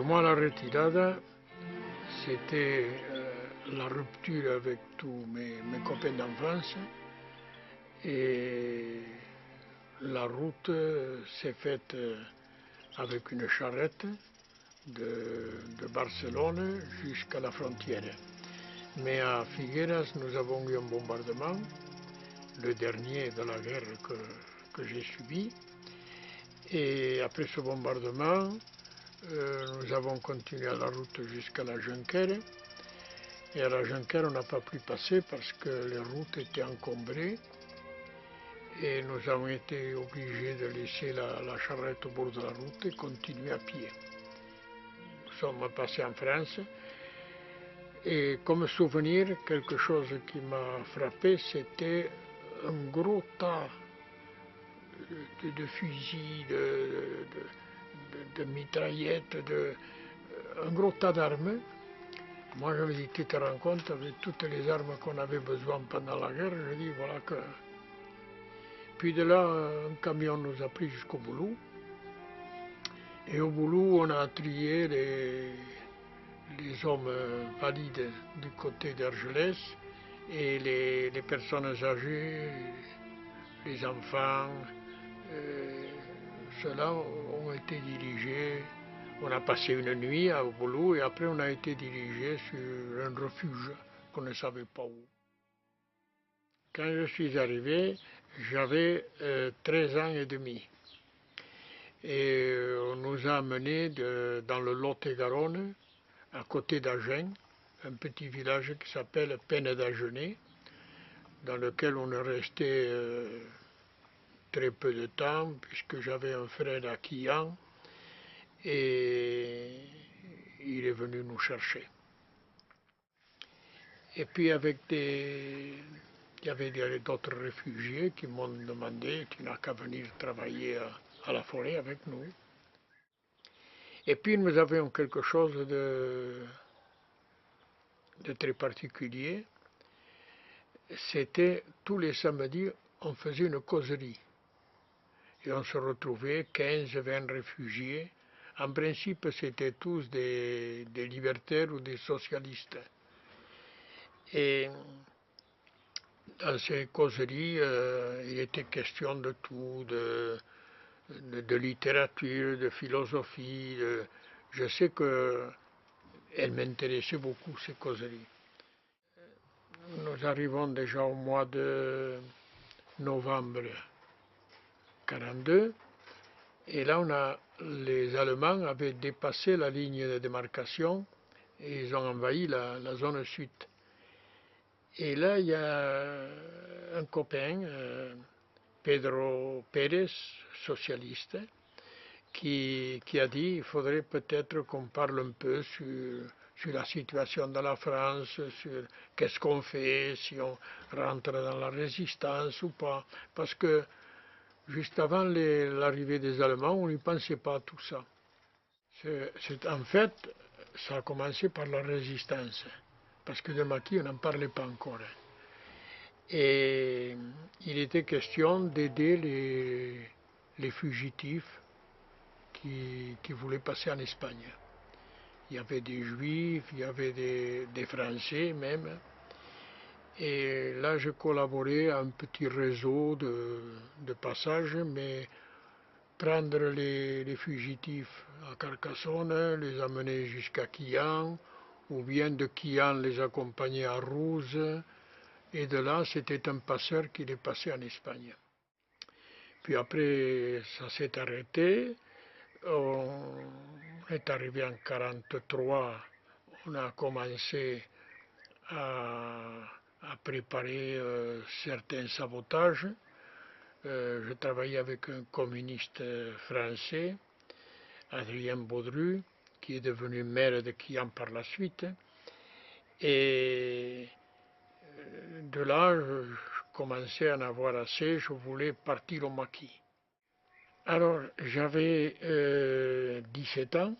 moi, la retirada, c'était la rupture avec tous mes copains d'enfance. Et la route s'est faite avec une charrette de Barcelone jusqu'à la frontière. Mais à Figueras, nous avons eu un bombardement, le dernier de la guerre que j'ai subi. Et après ce bombardement, nous avons continué la route jusqu'à la Junquera. Et à la Junquera, on n'a pas pu passer parce que les routes étaient encombrées. Et nous avons été obligés de laisser la charrette au bord de la route et continuer à pied. Nous sommes passés en France. Et comme souvenir, quelque chose qui m'a frappé, c'était un gros tas de fusils, de mitraillettes, un gros tas d'armes. Moi, je me dis, tu te rends compte, avec toutes les armes qu'on avait besoin pendant la guerre, je dis, voilà que... Puis de là, un camion nous a pris jusqu'au Boulou. Et au Boulou, on a trié les hommes valides du côté d'Argelès et les personnes âgées, les enfants. Ceux-là ont été dirigés. On a passé une nuit au Boulou et après on a été dirigés sur un refuge qu'on ne savait pas où. Quand je suis arrivé, j'avais 13 ans et demi. Et on nous a amenés dans le Lot-et-Garonne, à côté d'Agen, un petit village qui s'appelle Peine d'Agenais, dans lequel on est resté très peu de temps, puisque j'avais un frère à Quillan, et il est venu nous chercher. Et puis il y avait d'autres réfugiés qui m'ont demandé, tu n'as qu'à venir travailler à la forêt avec nous. Et puis nous avions quelque chose de très particulier. C'était tous les samedis, on faisait une causerie. Et on se retrouvait 15-20 réfugiés. En principe, c'était tous des libertaires ou des socialistes. Et dans ces causeries, il était question de tout, de littérature, de philosophie. Je sais qu'elles m'intéressaient beaucoup, ces causeries. Nous arrivons déjà au mois de novembre 1942, et là les Allemands avaient dépassé la ligne de démarcation et ils ont envahi la zone sud. Et là, il y a un copain, Pedro Pérez, socialiste, qui a dit qu'il faudrait peut-être qu'on parle un peu sur la situation de la France, sur qu'est-ce qu'on fait, si on rentre dans la résistance ou pas. Parce que juste avant l'arrivée des Allemands, on n'y pensait pas à tout ça. En fait, ça a commencé par la résistance, parce que de Maquis, on n'en parlait pas encore. Et il était question d'aider les fugitifs qui voulaient passer en Espagne. Il y avait des Juifs, il y avait des Français même. Et là, je collaborais à un petit réseau de passage, mais prendre les fugitifs à Carcassonne, les amener jusqu'à Quillan, ou bien de Quillan les accompagner à Rouze, et de là, c'était un passeur qui les passait en Espagne. Puis après, ça s'est arrêté. On est arrivé en 1943, on a commencé à préparer certains sabotages. Je travaillais avec un communiste français, Adrien Baudru, qui est devenu maire de Quillan par la suite. Et de là, je commençais à en avoir assez, je voulais partir au Maquis. Alors, j'avais 17 ans,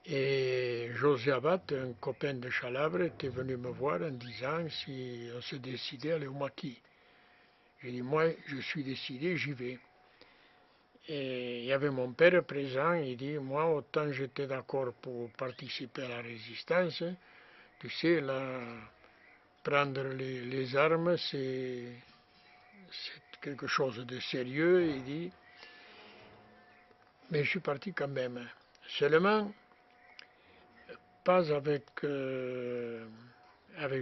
et José Abad, un copain de Chalabre, était venu me voir en disant si on se décidait à aller au Maquis. J'ai dit, moi, je suis décidé, j'y vais. Et il y avait mon père présent, il dit, moi, autant j'étais d'accord pour participer à la résistance, tu sais, là, prendre les armes, c'est quelque chose de sérieux, il dit, mais je suis parti quand même. Seulement, pas avec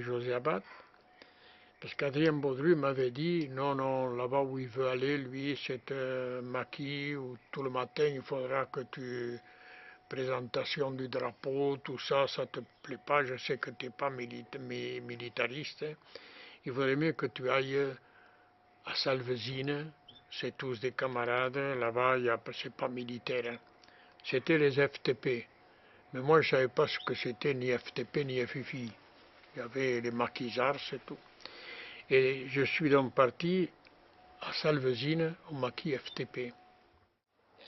José Abad, parce qu'Adrien Baudru m'avait dit, non, non, là-bas où il veut aller, lui, c'est un maquis où tout le matin, il faudra que tu... présentation du drapeau, tout ça, ça te plaît pas, je sais que tu n'es pas militariste. Il vaudrait mieux que tu ailles à Salvezine, c'est tous des camarades, là-bas, c'est pas militaire. C'était les FTP. Mais moi, je ne savais pas ce que c'était ni FTP ni FFI. Il y avait les maquisards, c'est tout. Et je suis donc parti à Salvezine, au maquis FTP.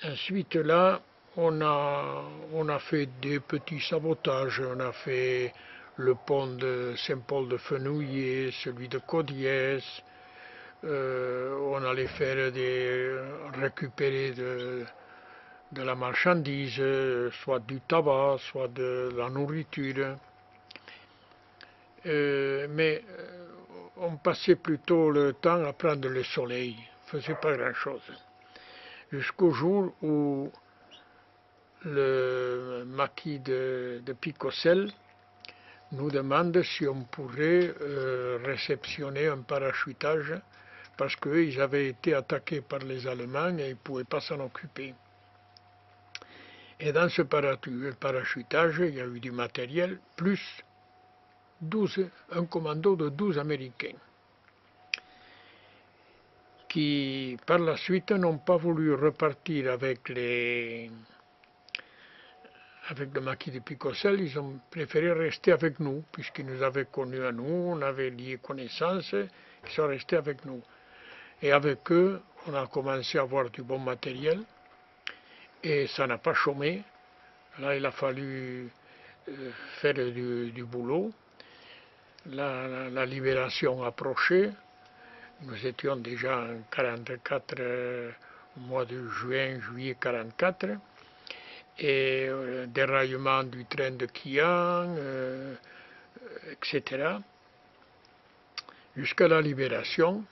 Ensuite, là, on a fait des petits sabotages. On a fait le pont de Saint-Paul de Fenouillet, celui de Codiès. On allait faire récupérer de la marchandise, soit du tabac, soit de la nourriture. Mais on passait plutôt le temps à prendre le soleil. On ne faisait pas grand-chose. Jusqu'au jour où le maquis de Picocel nous demande si on pourrait réceptionner un parachutage parce qu'ils avaient été attaqués par les Allemands et ils ne pouvaient pas s'en occuper. Et dans ce parachutage, il y a eu du matériel, plus un commando de 12 Américains qui, par la suite, n'ont pas voulu repartir avec le maquis de Picocel, ils ont préféré rester avec nous, puisqu'ils nous avaient connus à nous, on avait lié connaissance, ils sont restés avec nous. Et avec eux, on a commencé à avoir du bon matériel, et ça n'a pas chômé. Là, il a fallu faire du boulot. La libération approchait. Nous étions déjà en 1944, au mois de juin, juillet 1944. Et déraillement du train de Quillan, etc. Jusqu'à la libération,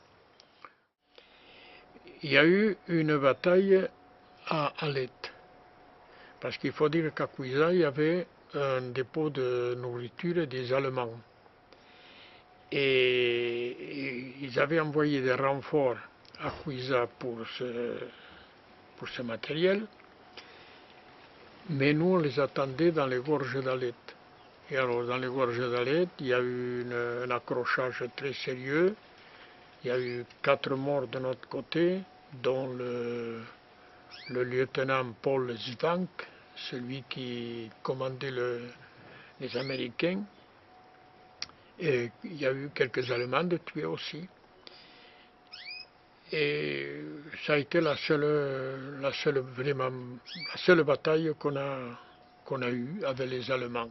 il y a eu une bataille à Alet. Parce qu'il faut dire qu'à Cuisa, il y avait un dépôt de nourriture des Allemands. Et ils avaient envoyé des renforts à Cuisa pour ce matériel. Mais nous, on les attendait dans les gorges d'Alet. Et alors, dans les gorges d'Alet, il y a eu un accrochage très sérieux. Il y a eu 4 morts de notre côté, dont le lieutenant Paul Zvank, celui qui commandait les Américains. Et il y a eu quelques Allemands de tués aussi. Et ça a été la seule bataille qu'on a eue avec les Allemands.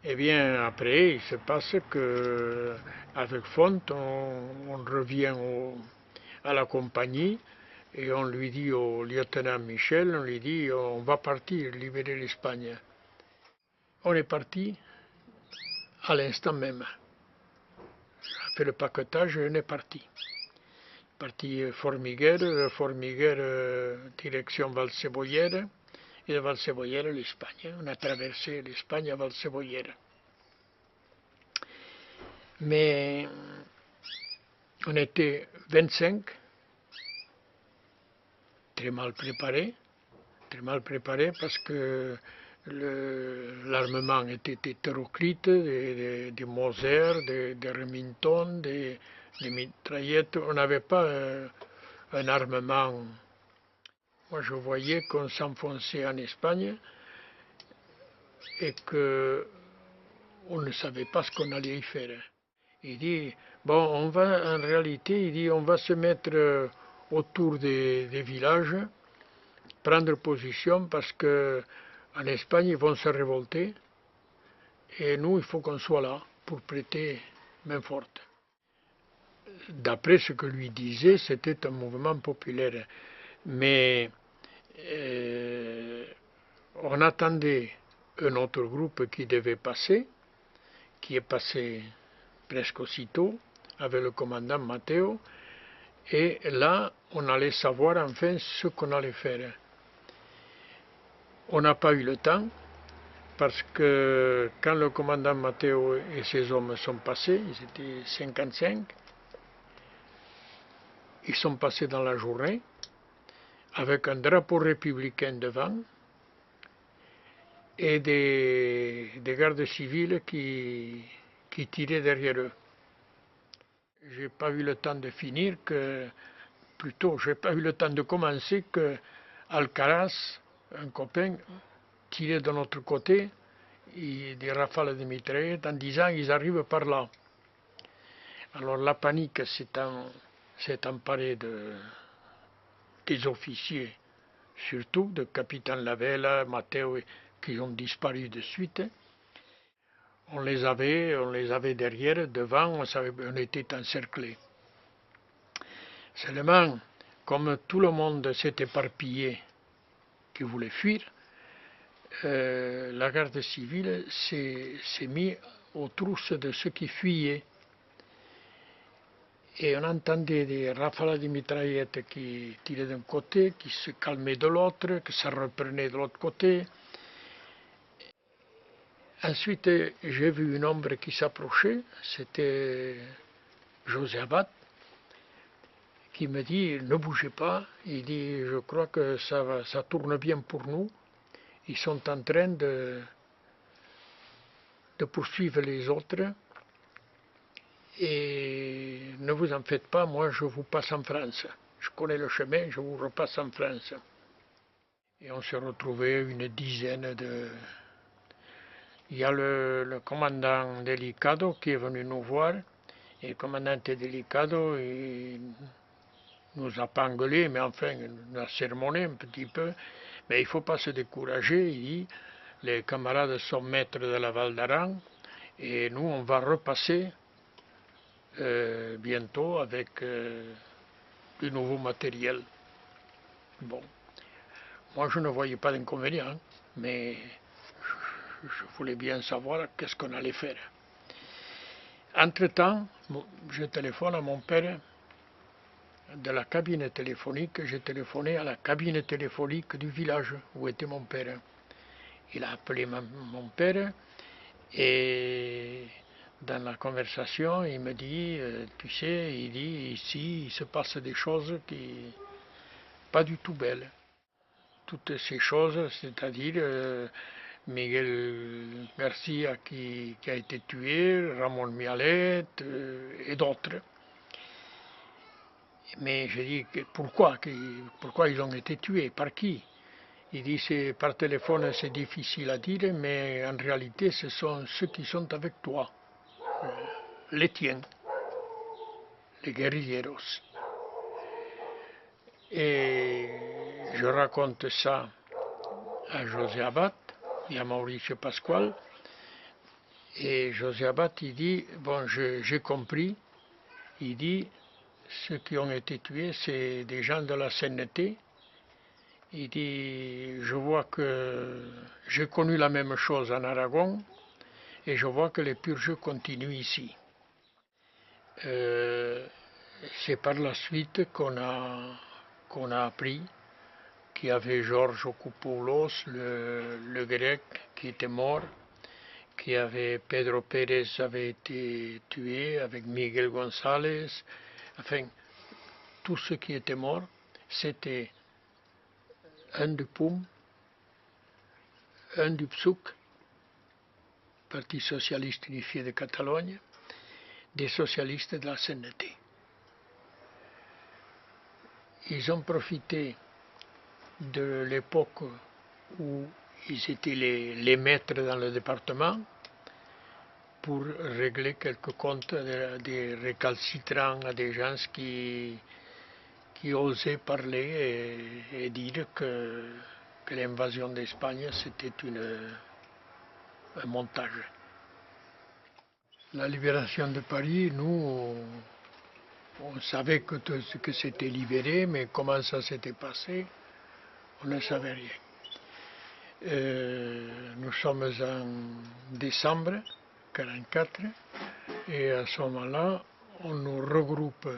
Eh bien, après, il se passe que avec Font, on revient à la compagnie et on lui dit au lieutenant Michel, on lui dit, on va partir, libérer l'Espagne. On est parti à l'instant même. On a fait le paquetage et on est parti. Parti Formiguère, direction Valsebollera, et de Valsebollera l'Espagne. On a traversé l'Espagne à Valsebollera. Mais on était 25, très mal préparés parce que l'armement était hétéroclite, des Moser, des Remington, des mitraillettes. On n'avait pas un armement. Moi, je voyais qu'on s'enfonçait en Espagne et qu'on ne savait pas ce qu'on allait y faire. Il dit, bon, en réalité, il dit, on va se mettre autour des villages, prendre position parce qu'en Espagne, ils vont se révolter et nous, il faut qu'on soit là pour prêter main forte. D'après ce que lui disait, c'était un mouvement populaire. Mais On attendait un autre groupe qui devait passer, qui est passé presque aussitôt avec le commandant Matteo, et là on allait savoir enfin ce qu'on allait faire. On n'a pas eu le temps, parce que quand le commandant Matteo et ses hommes sont passés, ils étaient 55, ils sont passés dans la journée, avec un drapeau républicain devant, et des gardes civils qui tiraient derrière eux. J'ai pas eu le temps de finir plutôt, j'ai pas eu le temps de commencer que Alcaraz, un copain, tirait de notre côté des rafales de mitraillettes en disant ils arrivent par là. Alors la panique s'est emparée des officiers, surtout de capitaine Lavella, Matteo, qui ont disparu de suite. On les avait derrière, devant, on était encerclés. Seulement, comme tout le monde s'est éparpillé, qui voulait fuir, la garde civile s'est mise aux trousses de ceux qui fuyaient. Et on entendait des rafales de mitraillettes qui tiraient d'un côté, qui se calmaient de l'autre, que ça reprenait de l'autre côté. Ensuite, j'ai vu une ombre qui s'approchait, c'était José Abad, qui me dit « Ne bougez pas », il dit « Je crois que ça tourne bien pour nous, ils sont en train de poursuivre les autres, et ne vous en faites pas, moi je vous passe en France. Je connais le chemin, je vous repasse en France. » Et on s'est retrouvé une dizaine de... Il y a le commandant Delicado qui est venu nous voir, et le commandant Delicado, il nous a pas engueulé, mais enfin, il nous a sermonné un petit peu. Mais il ne faut pas se décourager, il dit, les camarades sont maîtres de la Val d'Aran, et nous, on va repasser bientôt avec du nouveau matériel. Bon, moi je ne voyais pas d'inconvénient, mais je voulais bien savoir qu'est-ce qu'on allait faire. Entre-temps, je téléphone à mon père de la cabine téléphonique, j'ai téléphoné à la cabine téléphonique du village où était mon père. Il a appelé mon père et dans la conversation, il me dit, tu sais, il dit, ici, il se passe des choses qui pas du tout belles. Toutes ces choses, c'est-à-dire Miguel Garcia qui a été tué, Ramon Mialet et d'autres. Mais je dis, pourquoi ils ont été tués? Par qui? Il dit, par téléphone c'est difficile à dire, mais en réalité ce sont ceux qui sont avec toi, les tiens, les guerrilleros. Et je raconte ça à José Abad et à Mauricio Pascual. Et José Abad, il dit, bon, j'ai compris, il dit, ceux qui ont été tués, c'est des gens de la CNT. Il dit, je vois que j'ai connu la même chose en Aragon, et je vois que les purges continuent ici. C'est par la suite qu'on a appris qu'il y avait Georges Okupoulos, le grec, qui était mort, qu'il y avait Pedro Pérez avait été tué avec Miguel González. Enfin, tous ceux qui étaient morts, c'était un du PUM, un du PSUC, Parti socialiste unifié de Catalogne, des socialistes de la CNT. Ils ont profité de l'époque où ils étaient les maîtres dans le département pour régler quelques comptes des récalcitrants à des gens qui osaient parler et dire que l'invasion d'Espagne c'était un montage. La libération de Paris, nous, on savait que c'était libéré, mais comment ça s'était passé, on ne savait rien. Nous sommes en décembre 1944 et à ce moment-là, on nous regroupe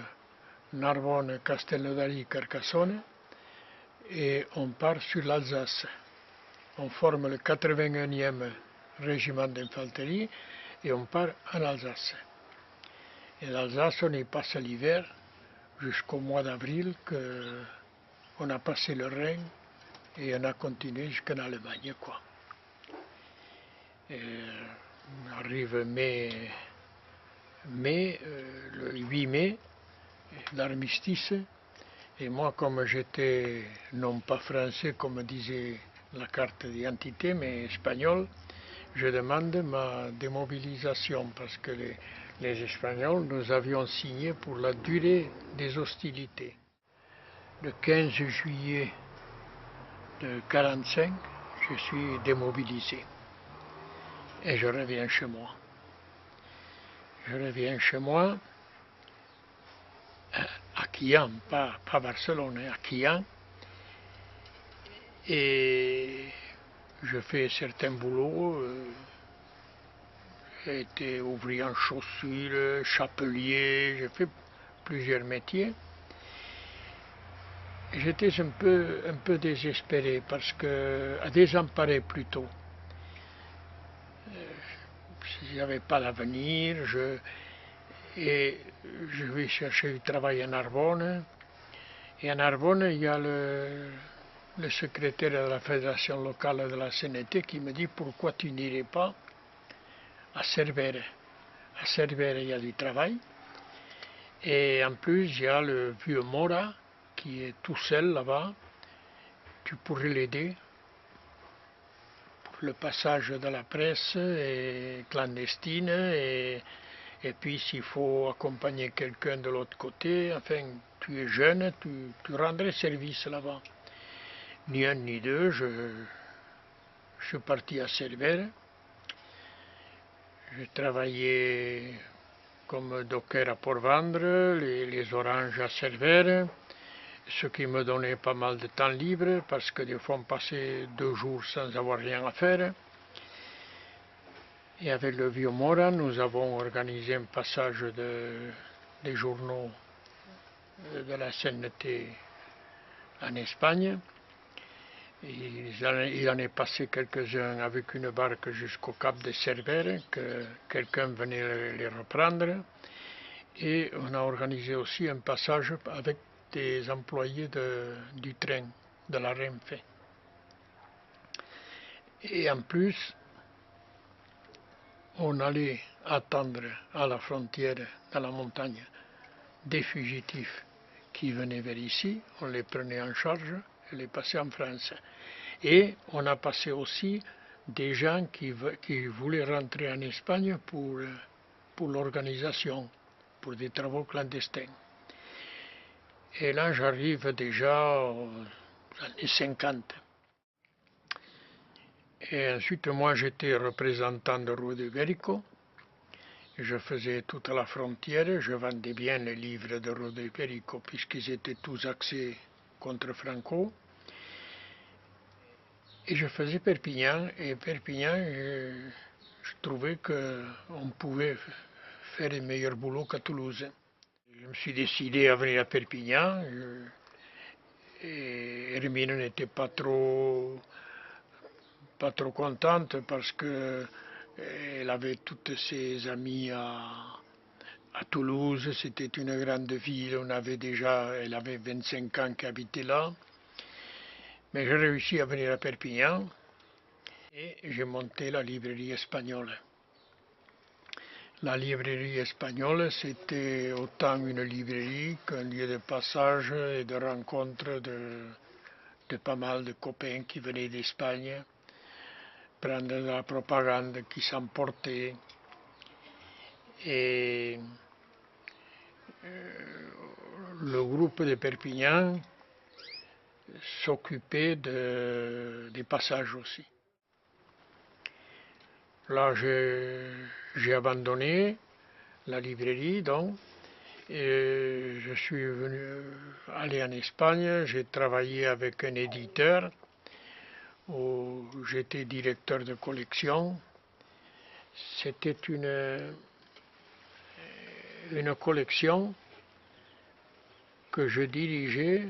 Narbonne, Castelnaudary, Carcassonne et on part sur l'Alsace. On forme le 81e régiment d'infanterie et on part en Alsace. Et l'Alsace, on y passe l'hiver jusqu'au mois d'avril qu'on a passé le Rhin et on a continué jusqu'en Allemagne, quoi. Et on arrive le 8 mai, l'armistice. Et moi, comme j'étais non pas français, comme disait la carte d'identité, mais espagnol, je demande ma démobilisation parce que les Espagnols, nous avions signé pour la durée des hostilités. Le 15 juillet de 1945, je suis démobilisé et je reviens chez moi. Je reviens chez moi à Quillan, pas Barcelone, à Quillan, et je fais certains boulots. J'ai été ouvrier en chaussures, chapelier, j'ai fait plusieurs métiers. J'étais un peu désespéré parce que, désemparé plutôt. Il n'y avait pas d'avenir, et je vais chercher du travail à Narbonne. Et à Narbonne, il y a le secrétaire de la fédération locale de la CNT qui me dit pourquoi tu n'irais pas à Cervere. À Cervere, il y a du travail. Et en plus, il y a le vieux Mora qui est tout seul là-bas. Tu pourrais l'aider pour le passage de la presse et clandestine. Et puis, s'il faut accompagner quelqu'un de l'autre côté, enfin, tu es jeune, tu rendrais service là-bas. Ni un ni deux, je suis parti à Cervere. J'ai travaillé comme docker à Port-Vendre, les oranges à Cervere, ce qui me donnait pas mal de temps libre parce que des fois on passait 2 jours sans avoir rien à faire. Et avec le vieux Mora, nous avons organisé un passage des journaux de la CNT en Espagne. Il en est passé quelques-uns avec une barque jusqu'au cap de Cervere, que quelqu'un venait les reprendre. Et on a organisé aussi un passage avec des employés du train, de la Renfe. Et en plus, on allait attendre à la frontière, dans la montagne, des fugitifs qui venaient vers ici, on les prenait en charge et les passait en France. Et on a passé aussi des gens qui voulaient rentrer en Espagne pour l'organisation, pour des travaux clandestins. Et là, j'arrive déjà aux années 50. Et ensuite, moi, j'étais représentant de Rue de Ibérico. Je faisais toute la frontière, je vendais bien les livres de Rue de Ibérico puisqu'ils étaient tous axés contre Franco. Et je faisais Perpignan, et Perpignan, je trouvais qu'on pouvait faire un meilleur boulot qu'à Toulouse. Je me suis décidé à venir à Perpignan, et Hermine n'était pas trop contente parce qu'elle avait toutes ses amies à Toulouse, c'était une grande ville, elle avait 25 ans qu'elle habitait là. Mais j'ai réussi à venir à Perpignan et j'ai monté la librairie espagnole. La librairie espagnole, c'était autant une librairie qu'un lieu de passage et de rencontre de pas mal de copains qui venaient d'Espagne, prendre de la propagande qui s'emportait. Et le groupe de Perpignan s'occupait des passages aussi. Là, j'ai abandonné la librairie, donc, Et je suis allé en Espagne, j'ai travaillé avec un éditeur où j'étais directeur de collection. C'était une collection que je dirigeais,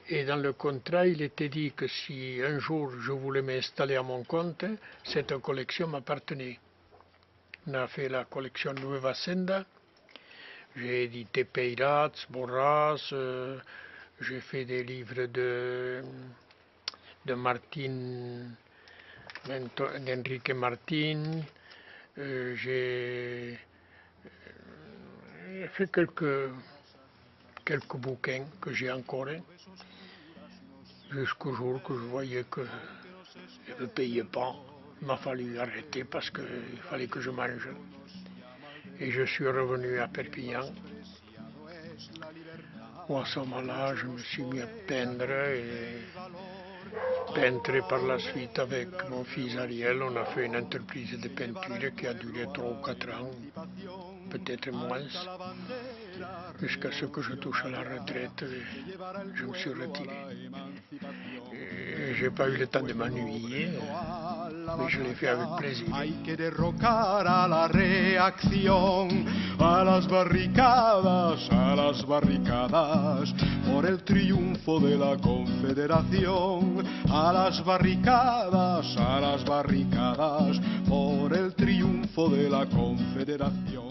et dans le contrat il était dit que si un jour je voulais m'installer à mon compte, cette collection m'appartenait. On a fait la collection Nueva Senda. J'ai édité Peirats, Borras, j'ai fait des livres de Martin, d'Enrique Martin, j'ai fait quelques bouquins que j'ai encore, jusqu'au jour que je voyais que je ne payais pas. Il m'a fallu arrêter parce qu'il fallait que je mange. Et je suis revenu à Perpignan, où à ce moment-là, je me suis mis à peindre, et peintre par la suite avec mon fils Ariel. On a fait une entreprise de peinture qui a duré 3 ou 4 ans, peut-être moins, jusqu'à ce que je touche à la retraite. Je me suis retiré. Je n'ai pas eu le temps de m'ennuyer, mais je l'ai fait avec plaisir. Hay que derrocar a la reacción, a las barricadas, por el triunfo de la Confederación, a las barricadas, por el triunfo de la Confederación.